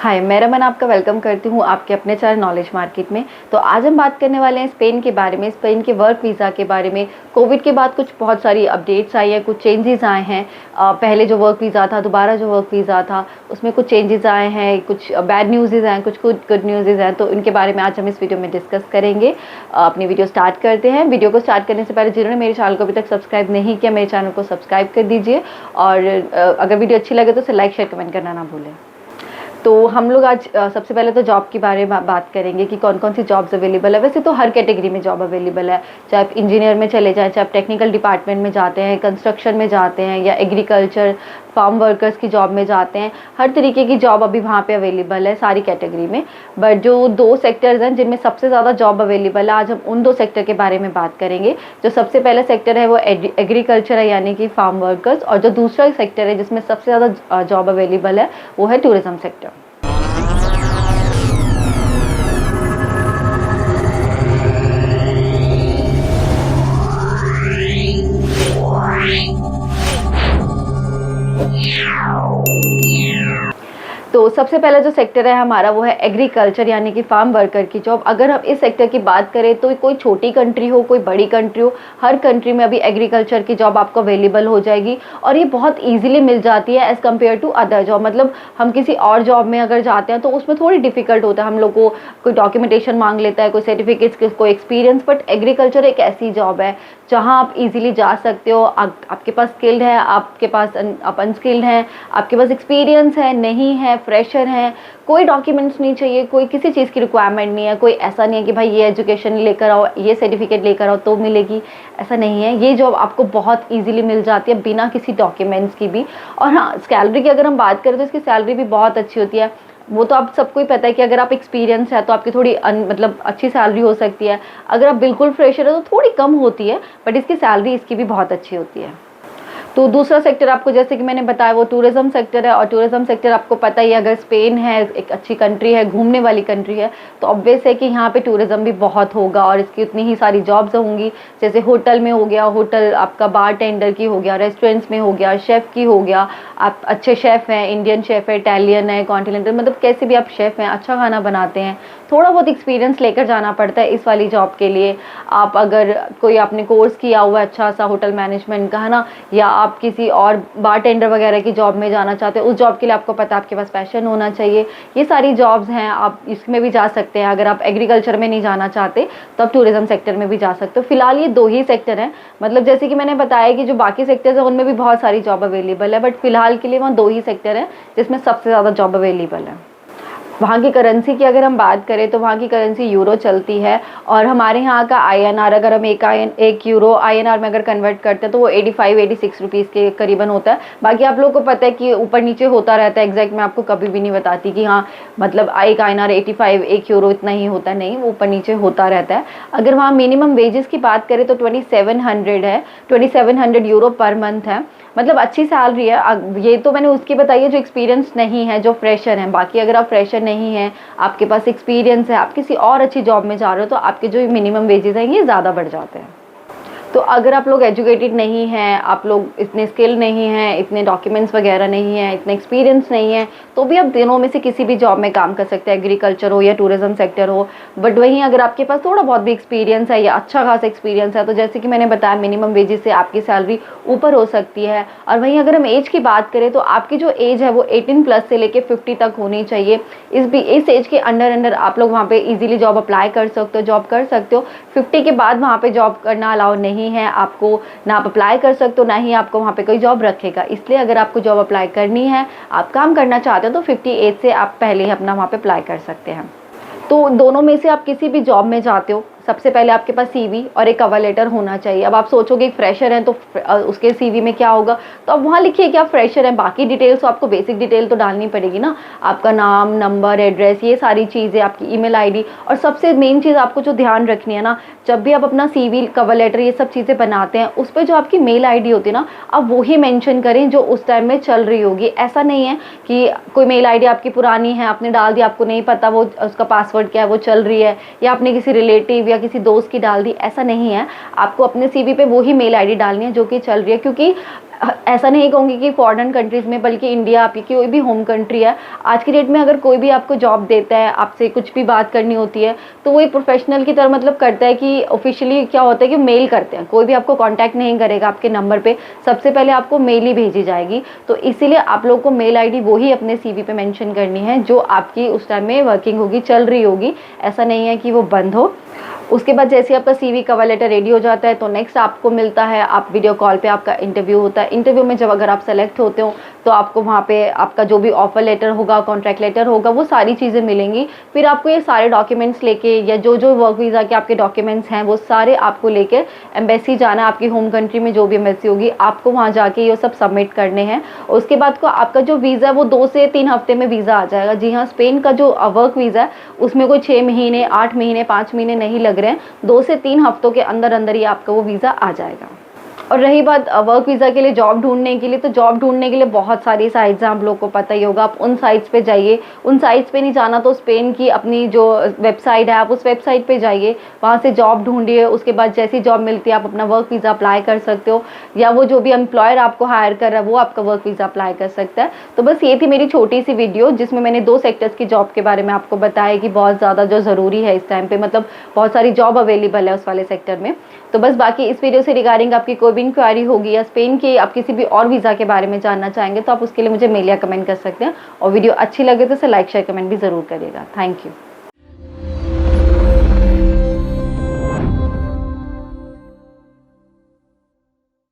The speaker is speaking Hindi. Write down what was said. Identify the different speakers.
Speaker 1: हाय, मैं रमन आपका वेलकम करती हूँ आपके अपने चैनल नॉलेज मार्केट में। तो आज हम बात करने वाले हैं स्पेन के बारे में, स्पेन के वर्क वीज़ा के बारे में। कोविड के बाद कुछ बहुत सारी अपडेट्स आई है, कुछ चेंजेस आए हैं। पहले जो वर्क वीज़ा था, दोबारा जो वर्क वीज़ा था, उसमें कुछ चेंजेस आए हैं, कुछ बैड न्यूज़ हैं, कुछ गुड न्यूज़ हैं। तो इनके बारे में आज हम इस वीडियो में डिस्कस करेंगे। अपनी वीडियो स्टार्ट करते हैं। वीडियो को स्टार्ट करने से पहले जिन्होंने मेरे चैनल को अभी तक सब्सक्राइब नहीं किया, मेरे चैनल को सब्सक्राइब कर दीजिए। और अगर वीडियो अच्छी लगे तो उसे लाइक शेयर कमेंट करना ना भूलें। तो हम लोग आज सबसे पहले तो जॉब के बारे में बात करेंगे कि कौन कौन सी जॉब्स अवेलेबल है। वैसे तो हर कैटेगरी में जॉब अवेलेबल है, चाहे आप इंजीनियर में चले जाएं, चाहे आप टेक्निकल डिपार्टमेंट में जाते हैं, कंस्ट्रक्शन में जाते हैं, या एग्रीकल्चर फार्म वर्कर्स की जॉब में जाते हैं। हर तरीके की जॉब अभी वहाँ पे अवेलेबल है सारी कैटेगरी में। बट जो दो सेक्टर्स हैं जिनमें सबसे ज़्यादा जॉब अवेलेबल है, आज हम उन दो सेक्टर के बारे में बात करेंगे। जो सबसे पहला सेक्टर है वो एग्रीकल्चर है, यानी कि फार्म वर्कर्स। और जो दूसरा सेक्टर है जिसमें सबसे ज़्यादा जॉब अवेलेबल है वो है टूरिज्म सेक्टर। तो सबसे पहला जो सेक्टर है हमारा वो है एग्रीकल्चर, यानी कि फार्म वर्कर की जॉब। अगर हम इस सेक्टर की बात करें तो कोई छोटी कंट्री हो, कोई बड़ी कंट्री हो, हर कंट्री में अभी एग्रीकल्चर की जॉब आपको अवेलेबल हो जाएगी। और ये बहुत इजीली मिल जाती है as compared to other job. मतलब हम किसी और जॉब में अगर जाते हैं तो उसमें थोड़ी डिफिकल्ट होता है, हम लोग को कोई डॉक्यूमेंटेशन मांग लेता है, कोई सर्टिफिकेट्स, कोई एक्सपीरियंस। बट एग्रीकल्चर एक ऐसी जॉब है जहाँ आप इजीली जा सकते हो। आपके पास स्किल्ड है, आपके पास आप अनस्किल्ड हैं, आपके पास एक्सपीरियंस है, नहीं है, फ्रेशर हैं, कोई डॉक्यूमेंट्स नहीं चाहिए, कोई किसी चीज़ की रिक्वायरमेंट नहीं है। कोई ऐसा नहीं है कि भाई ये एजुकेशन लेकर आओ, ये सर्टिफिकेट लेकर आओ तो मिलेगी, ऐसा नहीं है। ये जॉब आपको बहुत इजीली मिल जाती है बिना किसी डॉक्यूमेंट्स की भी। और हाँ, सैलरी की अगर हम बात करें तो इसकी सैलरी भी बहुत अच्छी होती है। वो तो आप सबको ही पता है कि अगर आप एक्सपीरियंस है तो आपकी थोड़ी मतलब अच्छी सैलरी हो सकती है। अगर आप बिल्कुल फ्रेशर है तो थोड़ी कम होती है, बट इसकी सैलरी इसकी भी बहुत अच्छी होती है। तो दूसरा सेक्टर आपको, जैसे कि मैंने बताया, वो टूरिज्म सेक्टर है। और टूरिज्म सेक्टर आपको पता ही है, अगर स्पेन है, एक अच्छी कंट्री है, घूमने वाली कंट्री है, तो ऑब्वियस है कि यहाँ पे टूरिज्म भी बहुत होगा और इसकी उतनी ही सारी जॉब्स होंगी। जैसे होटल में हो गया, होटल आपका बार टेंडर की हो गया, रेस्टोरेंट्स में हो गया, शेफ़ की हो गया। आप अच्छे शेफ़ हैं, इंडियन शेफ़ है, इटालियन है, कॉन्टिनेंटल, मतलब कैसे भी आप शेफ़ हैं, अच्छा खाना बनाते हैं, थोड़ा बहुत एक्सपीरियंस लेकर जाना पड़ता है इस वाली जॉब के लिए। आप अगर कोई आपने कोर्स किया हुआ है अच्छा सा होटल मैनेजमेंट का, है ना, या आप किसी और बारटेंडर वगैरह की जॉब में जाना चाहते हैं, उस जॉब के लिए आपको पता है आपके पास पैशन होना चाहिए। ये सारी जॉब्स हैं, आप इसमें भी जा सकते हैं। अगर आप एग्रीकल्चर में नहीं जाना चाहते तो आप टूरिज्म सेक्टर में भी जा सकते हो। फिलहाल ये दो ही सेक्टर हैं। मतलब जैसे कि मैंने बताया कि जो बाकी सेक्टर्स हैं उनमें भी बहुत सारी जॉब अवेलेबल है, बट फिलहाल के लिए वहाँ दो ही सेक्टर हैं जिसमें सबसे ज़्यादा जॉब अवेलेबल है। वहाँ की करेंसी की अगर हम बात करें तो वहाँ की करेंसी यूरो चलती है। और हमारे यहाँ का INR, अगर हम एक यूरो INR में अगर कन्वर्ट करते हैं तो वो 85-86 रुपीज़ के करीबन होता है। बाकी आप लोगों को पता है कि ऊपर नीचे होता रहता है, एग्जैक्ट मैं आपको कभी भी नहीं बताती कि हाँ मतलब एक INR 85, एक यूरो इतना ही होता है, नहीं, वो ऊपर नीचे होता रहता है। अगर वहाँ मिनिमम वेजेस की बात करें तो 2700 है, 2700 यूरो पर मंथ है। मतलब अच्छी सैलरी है। ये तो मैंने उसकी बताई है जो एक्सपीरियंस नहीं है, जो फ्रेशर हैं। बाकी अगर आप फ्रेशर नहीं हैं, आपके पास एक्सपीरियंस है, आप किसी और अच्छी जॉब में जा रहे हो, तो आपके जो मिनिमम वेजेस हैं ये ज़्यादा बढ़ जाते हैं। तो अगर आप लोग एजुकेटेड नहीं हैं, आप लोग इतने स्किल नहीं हैं, इतने डॉक्यूमेंट्स वगैरह नहीं हैं, इतना एक्सपीरियंस नहीं है, तो भी आप दोनों में से किसी भी जॉब में काम कर सकते हैं, एग्रीकल्चर हो या टूरिज्म सेक्टर हो। बट वहीं अगर आपके पास थोड़ा बहुत भी एक्सपीरियंस है या अच्छा खासा एक्सपीरियंस है, तो जैसे कि मैंने बताया, मिनिमम वेजेस से आपकी सैलरी ऊपर हो सकती है। और वहीं अगर हम एज की बात करें तो आपकी जो एज है वो 18+ से लेके 50 तक होनी चाहिए। इस एज के अंडर आप लोग वहाँ पे इजीली जॉब अप्लाई कर सकते हो, जॉब कर सकते हो। 50 के बाद वहाँ पे जॉब करना अलाउ नहीं है आपको, ना आप अप्लाई कर सकते हो, ना ही आपको वहाँ पे कोई जॉब रखेगा। इसलिए अगर आपको जॉब अप्लाई करनी है, आप काम करना चाहते हो, तो 50 एज से आप पहले ही अपना वहाँ पे अप्लाई कर सकते हैं। तो दोनों में से आप किसी भी जॉब में जाते हो, सबसे पहले आपके पास CV और एक कवर लेटर होना चाहिए। अब आप सोचोगे एक फ्रेशर हैं तो उसके CV में क्या होगा, तो आप वहाँ लिखिए कि आप फ्रेशर हैं। बाकी डिटेल्स तो आपको बेसिक डिटेल तो डालनी पड़ेगी ना, आपका नाम, नंबर, एड्रेस, ये सारी चीज़ें, आपकी ईमेल ID। और सबसे मेन चीज़ आपको जो ध्यान रखनी है ना, जब भी आप अपना CV, कवर लेटर, ये सब चीज़ें बनाते हैं, उस पर जो आपकी मेल ID होती है ना, आप वो ही मेंशन करें जो उस टाइम में चल रही होगी। ऐसा नहीं है कि कोई मेल ID आपकी पुरानी है, आपने डाल दिया, आपको नहीं पता वो उसका पासवर्ड क्या है, वो चल रही है, या आपने किसी रिलेटिव या किसी दोस्त की डाल दी, ऐसा नहीं है। आपको अपने सीवी पे वो ही मेल आईडी डालनी है जो कि चल रही है, क्योंकि ऐसा नहीं कहूँगी कि फॉरेन कंट्रीज़ में, बल्कि इंडिया आपकी कोई भी होम कंट्री है, आज की डेट में अगर कोई भी आपको जॉब देता है, आपसे कुछ भी बात करनी होती है, तो वो एक प्रोफेशनल की तरह मतलब करता है कि ऑफिशियली क्या होता है कि मेल करते हैं, कोई भी आपको कांटेक्ट नहीं करेगा आपके नंबर पे, सबसे पहले आपको मेल ही भेजी जाएगी। तो इसीलिए आप लोगों को मेल आईडी वो ही अपने सीवी पे मेंशन करनी है जो आपकी उस टाइम में वर्किंग होगी, चल रही होगी, ऐसा नहीं है कि वो बंद हो। उसके बाद जैसे आपका सीवी कवर लेटर रेडी हो जाता है तो नेक्स्ट आपको मिलता है, आप वीडियो कॉल पे आपका इंटरव्यू होता है। इंटरव्यू में जब अगर आप सेलेक्ट होते हो तो आपको वहाँ पे आपका जो भी ऑफर लेटर होगा, कॉन्ट्रैक्ट लेटर होगा, वो सारी चीज़ें मिलेंगी। फिर आपको ये सारे डॉक्यूमेंट्स लेके, या जो जो वर्क वीज़ा के आपके डॉक्यूमेंट्स हैं वो सारे आपको लेकर एम्बेसी जाना है। आपकी होम कंट्री में जो भी एम्बेसी होगी आपको वहाँ जाके ये सब सबमिट करने हैं। उसके बाद को आपका जो वीज़ा है वो 2 से 3 हफ्ते में वीज़ा आ जाएगा। जी हाँ, स्पेन का जो वर्क वीज़ा है उसमें कोई 6 महीने, 8 महीने, 5 महीने नहीं लग रहे हैं, 2 से 3 हफ्तों के अंदर अंदर ही आपका वो वीज़ा आ जाएगा। और रही बात वर्क वीज़ा के लिए जॉब ढूंढने के लिए, तो जॉब ढूंढने के लिए बहुत सारी साइट्स हैं, आप लोग को पता ही होगा। आप उन साइट्स पे जाइए, उन साइट्स पे नहीं जाना तो स्पेन की अपनी जो वेबसाइट है आप उस वेबसाइट पे जाइए, वहाँ से जॉब ढूंढिए। उसके बाद जैसी जॉब मिलती है आप अपना वर्क वीज़ा अप्लाई कर सकते हो, या वो जो भी एम्प्लॉयर आपको हायर कर रहा है वो आपका वर्क वीज़ा अप्लाई कर सकता है। तो बस ये थी मेरी छोटी सी वीडियो जिसमें मैंने 2 सेक्टर्स की जॉब के बारे में आपको बताया कि बहुत ज़्यादा जो ज़रूरी है इस टाइम पे, मतलब बहुत सारी जॉब अवेलेबल है उस वाले सेक्टर में। तो बस बाकी इस वीडियो से रिगार्डिंग आपकी कोई भी इंक्वायरी होगी या स्पेन के आप किसी भी और वीज़ा के बारे में जानना चाहेंगे तो आप उसके लिए मुझे मेल या कमेंट कर सकते हैं। और वीडियो अच्छी लगे तो इसे लाइक शेयर कमेंट भी ज़रूर करिएगा। Thank you.